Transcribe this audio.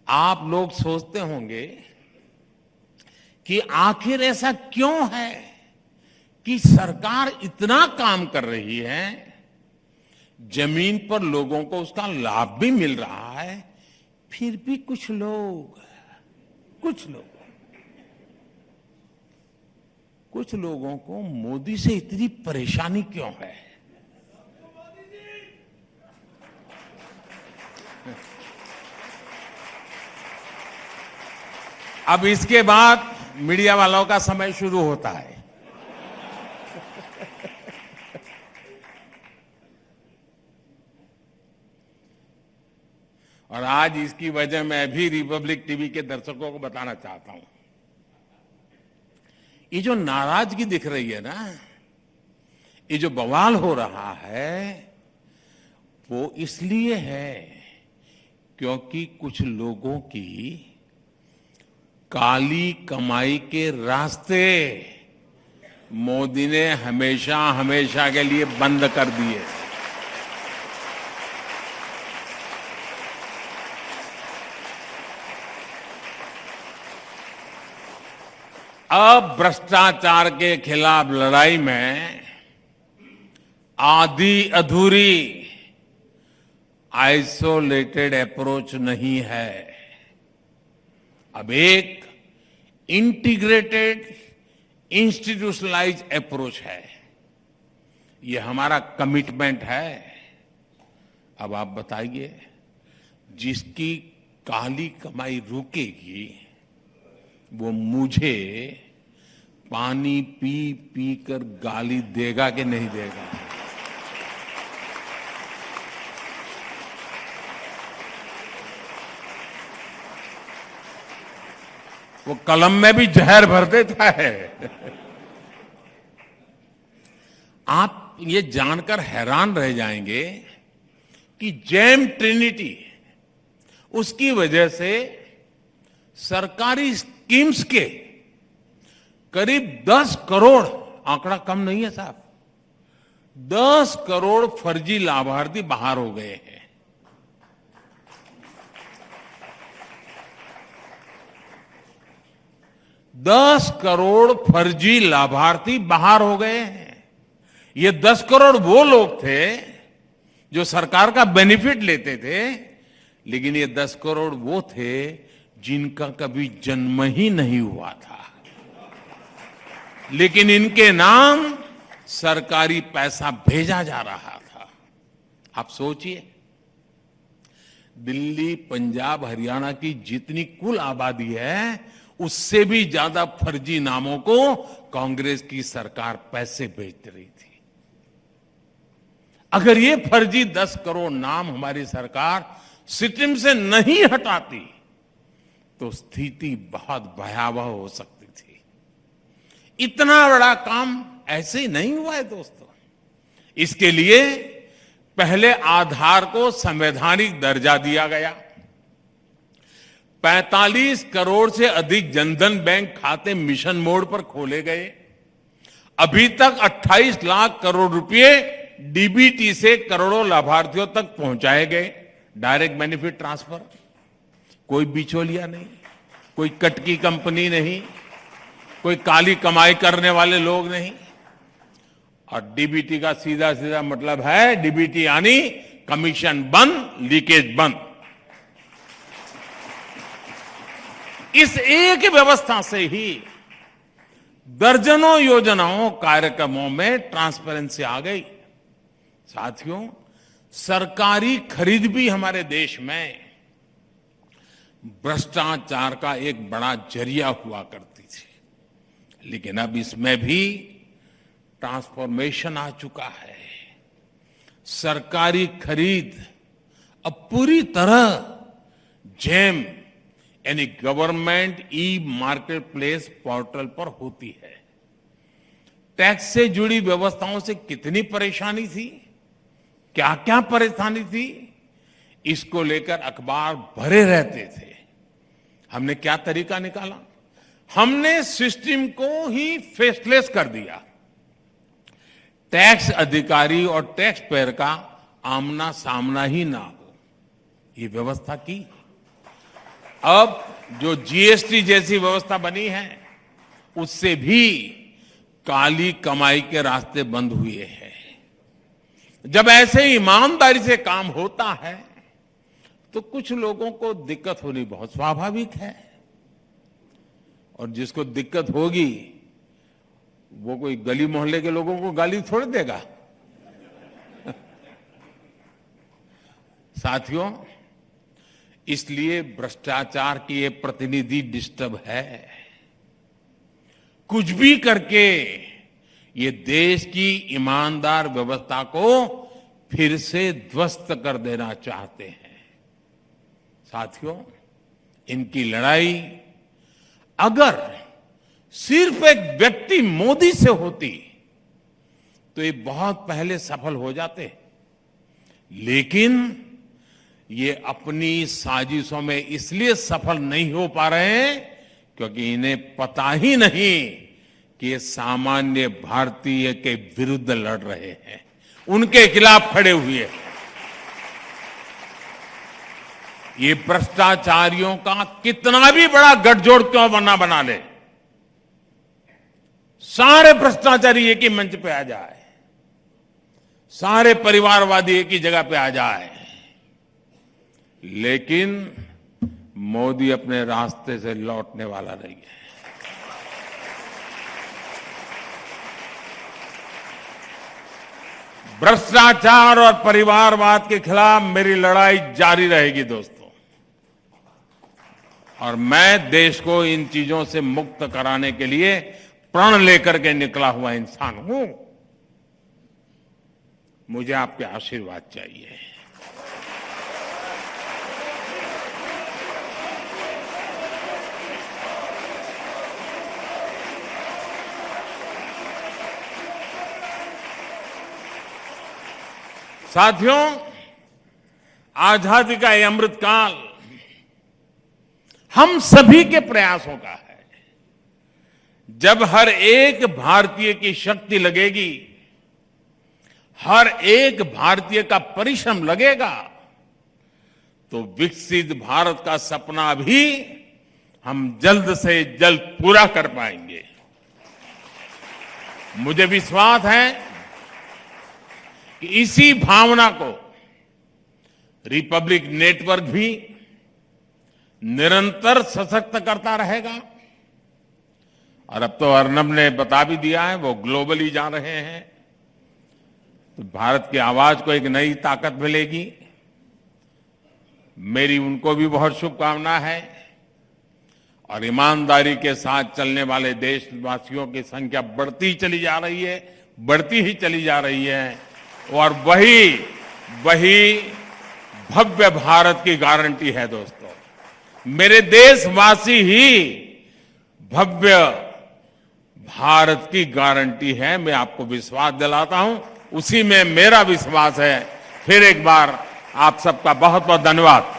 आप लोग सोचते होंगे कि आखिर ऐसा क्यों है कि सरकार इतना काम कर रही है, जमीन पर लोगों को उसका लाभ भी मिल रहा है, फिर भी कुछ लोगों को मोदी से इतनी परेशानी क्यों है? अब इसके बाद मीडिया वालों का समय शुरू होता है। और आज इसकी वजह मैं भी रिपब्लिक टीवी के दर्शकों को बताना चाहता हूं। ये जो नाराजगी दिख रही है ना, ये जो बवाल हो रहा है, वो इसलिए है क्योंकि कुछ लोगों की काली कमाई के रास्ते मोदी ने हमेशा हमेशा के लिए बंद कर दिए। अब भ्रष्टाचार के खिलाफ लड़ाई में आधी अधूरी आइसोलेटेड अप्रोच नहीं है, अब एक इंटीग्रेटेड इंस्टीट्यूशनलाइज अप्रोच है। ये हमारा कमिटमेंट है। अब आप बताइए, जिसकी काली कमाई रुकेगी वो मुझे पानी पी पी कर गाली देगा कि नहीं देगा? वो कलम में भी जहर भर देता है। आप ये जानकर हैरान रह जाएंगे कि जेम ट्रिनिटी, उसकी वजह से सरकारी स्कीम्स के करीब 10 करोड़, आंकड़ा कम नहीं है साहब, 10 करोड़ फर्जी लाभार्थी बाहर हो गए हैं। दस करोड़ फर्जी लाभार्थी बाहर हो गए हैं। ये 10 करोड़ वो लोग थे जो सरकार का बेनिफिट लेते थे, लेकिन ये 10 करोड़ वो थे जिनका कभी जन्म ही नहीं हुआ था, लेकिन इनके नाम सरकारी पैसा भेजा जा रहा था। आप सोचिए, दिल्ली, पंजाब, हरियाणा की जितनी कुल आबादी है, उससे भी ज्यादा फर्जी नामों को कांग्रेस की सरकार पैसे भेज रही थी। अगर ये फर्जी 10 करोड़ नाम हमारी सरकार सिस्टम से नहीं हटाती तो स्थिति बहुत भयावह हो सकती थी। इतना बड़ा काम ऐसे ही नहीं हुआ है दोस्तों। इसके लिए पहले आधार को संवैधानिक दर्जा दिया गया, 45 करोड़ से अधिक जनधन बैंक खाते मिशन मोड पर खोले गए, अभी तक 28 लाख करोड़ रुपए डीबीटी से करोड़ों लाभार्थियों तक पहुंचाए गए, डायरेक्ट बेनिफिट ट्रांसफर। कोई बिचौलिया नहीं, कोई कटकी कंपनी नहीं, कोई काली कमाई करने वाले लोग नहीं। और डीबीटी का सीधा सीधा मतलब है, डीबीटी यानी कमीशन बंद, लीकेज बंद। इस एक व्यवस्था से ही दर्जनों योजनाओं, कार्यक्रमों में ट्रांसपेरेंसी आ गई। साथियों, सरकारी खरीद भी हमारे देश में भ्रष्टाचार का एक बड़ा जरिया हुआ करती थी, लेकिन अब इसमें भी ट्रांसफॉर्मेशन आ चुका है। सरकारी खरीद अब पूरी तरह जेम यानी government e market place portal पर होती है। टैक्स से जुड़ी व्यवस्थाओं से कितनी परेशानी थी, क्या क्या परेशानी थी, इसको लेकर अखबार भरे रहते थे। हमने क्या तरीका निकाला? हमने सिस्टम को ही फेसलेस कर दिया। टैक्स अधिकारी और टैक्स पेयर का आमना सामना ही ना हो, ये व्यवस्था की। अब जो जीएसटी जैसी व्यवस्था बनी है, उससे भी काली कमाई के रास्ते बंद हुए हैं। जब ऐसे ईमानदारी से काम होता है तो कुछ लोगों को दिक्कत होनी बहुत स्वाभाविक है, और जिसको दिक्कत होगी वो कोई गली मोहल्ले के लोगों को गाली थोड़ी देगा। साथियों, इसलिए भ्रष्टाचार की ये प्रतिनिधि डिस्टर्ब है। कुछ भी करके ये देश की ईमानदार व्यवस्था को फिर से ध्वस्त कर देना चाहते हैं। साथियों, इनकी लड़ाई अगर सिर्फ एक व्यक्ति मोदी से होती तो ये बहुत पहले सफल हो जाते, लेकिन ये अपनी साजिशों में इसलिए सफल नहीं हो पा रहे हैं क्योंकि इन्हें पता ही नहीं कि ये सामान्य भारतीय के विरुद्ध लड़ रहे हैं, उनके खिलाफ खड़े हुए हैं। ये भ्रष्टाचारियों का कितना भी बड़ा गठजोड़ क्यों ना बना ले, सारे भ्रष्टाचारी एक ही मंच पे आ जाए, सारे परिवारवादी एक ही जगह पे आ जाए, लेकिन मोदी अपने रास्ते से लौटने वाला नहीं है। भ्रष्टाचार और परिवारवाद के खिलाफ मेरी लड़ाई जारी रहेगी दोस्तों, और मैं देश को इन चीजों से मुक्त कराने के लिए प्रण लेकर के निकला हुआ इंसान हूं। मुझे आपके आशीर्वाद चाहिए। साथियों, आजादी का ये अमृतकाल हम सभी के प्रयासों का है। जब हर एक भारतीय की शक्ति लगेगी, हर एक भारतीय का परिश्रम लगेगा, तो विकसित भारत का सपना भी हम जल्द से जल्द पूरा कर पाएंगे। मुझे विश्वास है कि इसी भावना को रिपब्लिक नेटवर्क भी निरंतर सशक्त करता रहेगा। और अब तो अर्नब ने बता भी दिया है, वो ग्लोबली जा रहे हैं, तो भारत की आवाज को एक नई ताकत मिलेगी। मेरी उनको भी बहुत शुभकामना है, और ईमानदारी के साथ चलने वाले देशवासियों की संख्या बढ़ती चली जा रही है, बढ़ती ही चली जा रही है, और वही भव्य भारत की गारंटी है दोस्तों। मेरे देशवासी ही भव्य भारत की गारंटी है, मैं आपको विश्वास दिलाता हूं, उसी में मेरा विश्वास है। फिर एक बार आप सबका बहुत बहुत धन्यवाद।